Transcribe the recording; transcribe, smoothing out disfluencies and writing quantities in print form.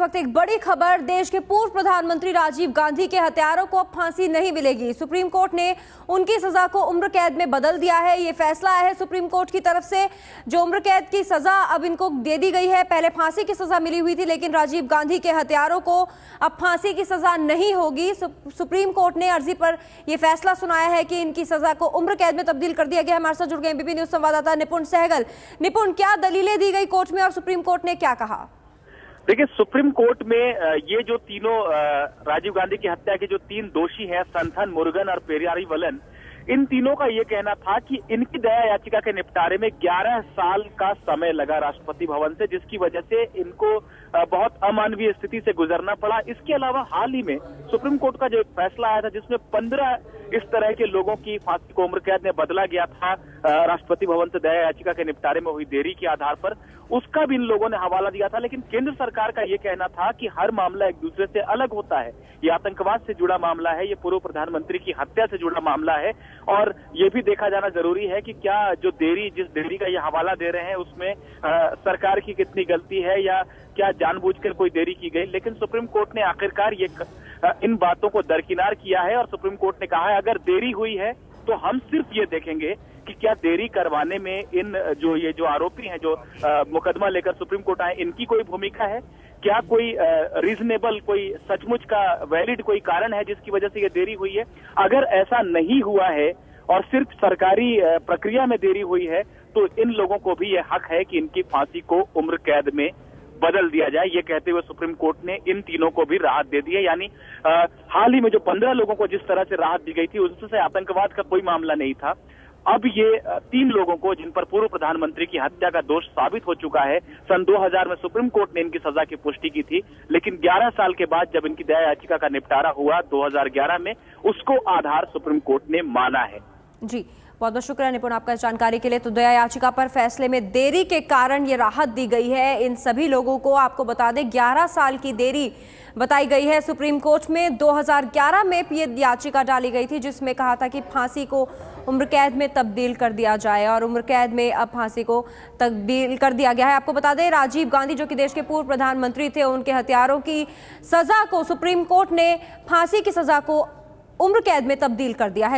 इस वक्त एक बड़ी खबर, देश के पूर्व प्रधानमंत्री राजीव गांधी के हत्यारों को अब फांसी नहीं मिलेगी। सुप्रीम कोर्ट ने उनकी सजा को उम्र कैद में बदल दिया है। ये फैसला है सुप्रीम कोर्ट की तरफ से, जो उम्र कैद की सजा अब इनको दे दी गई है। पहले फांसी की सजा मिली हुई थी, लेकिन राजीव गांधी के हत्यारों को अब फांसी की सजा नहीं होगी। सुप्रीम कोर्ट ने अर्जी पर यह फैसला सुनाया है कि इनकी सजा को उम्र कैद में तब्दील कर दिया गया। हमारे साथ जुड़ गए एबीपी न्यूज संवाददाता निपुण सहगल। निपुण, क्या दलीलें दी गई कोर्ट में और सुप्रीम कोर्ट ने क्या कहा? देखिए, सुप्रीम कोर्ट में ये जो तीनों राजीव गांधी की हत्या के जो तीन दोषी हैं, संथन, मुरुगन और पेरियारीवलन, इन तीनों का ये कहना था कि इनकी दया याचिका के निपटारे में 11 साल का समय लगा राष्ट्रपति भवन से, जिसकी वजह से इनको बहुत अमानवीय स्थिति से गुजरना पड़ा। इसके अलावा हाल ही में सुप्रीम कोर्ट का जो फैसला आया था, जिसमें 15 इस तरह के लोगों की फांसी को उम्र कैद में बदला गया था राष्ट्रपति भवन से दया याचिका के निपटारे में हुई देरी के आधार पर, उसका भी इन लोगों ने हवाला दिया था। लेकिन केंद्र सरकार का ये कहना था कि हर मामला एक दूसरे से अलग होता है। ये आतंकवाद से जुड़ा मामला है, ये पूर्व प्रधानमंत्री की हत्या से जुड़ा मामला है, और ये भी देखा जाना जरूरी है कि क्या जो जिस देरी का ये हवाला दे रहे हैं उसमें सरकार की कितनी गलती है, या क्या जानबूझकर कोई देरी की गई। लेकिन सुप्रीम कोर्ट ने आखिरकार इन बातों को दरकिनार किया है, और सुप्रीम कोर्ट ने कहा है अगर देरी हुई है तो हम सिर्फ ये देखेंगे कि क्या देरी करवाने में ये जो आरोपी हैं, जो मुकदमा लेकर सुप्रीम कोर्ट आए, इनकी कोई भूमिका है, क्या कोई रीजनेबल, कोई सचमुच का वैलिड कोई कारण है जिसकी वजह से ये देरी हुई है। अगर ऐसा नहीं हुआ है और सिर्फ सरकारी प्रक्रिया में देरी हुई है, तो इन लोगों को भी ये हक है कि इनकी फांसी को उम्र कैद में बदल दिया जाए। ये कहते हुए सुप्रीम कोर्ट ने इन तीनों को भी राहत दे दी है। यानी हाल ही में जो 15 लोगों को जिस तरह से राहत दी गई थी, उससे आतंकवाद का कोई मामला नहीं था। अब ये 3 लोगों को, जिन पर पूर्व प्रधानमंत्री की हत्या का दोष साबित हो चुका है, सन 2000 में सुप्रीम कोर्ट ने इनकी सजा की पुष्टि की थी, लेकिन 11 साल के बाद जब इनकी दया याचिका का निपटारा हुआ 2011 में, उसको आधार सुप्रीम कोर्ट ने माना है। जी, बहुत बहुत शुक्रिया निपुण आपका इस जानकारी के लिए। तो दया याचिका पर फैसले में देरी के कारण ये राहत दी गई है इन सभी लोगों को। आपको बता दें 11 साल की देरी बताई गई है सुप्रीम कोर्ट में। 2011 में ये याचिका डाली गई थी, जिसमें कहा था कि फांसी को उम्र कैद में तब्दील कर दिया जाए, और उम्र कैद में अब फांसी को तब्दील कर दिया गया है। आपको बता दें राजीव गांधी, जो कि देश के पूर्व प्रधानमंत्री थे, उनके हत्यारों की सजा को सुप्रीम कोर्ट ने फांसी की सजा को उम्र कैद में तब्दील कर दिया है।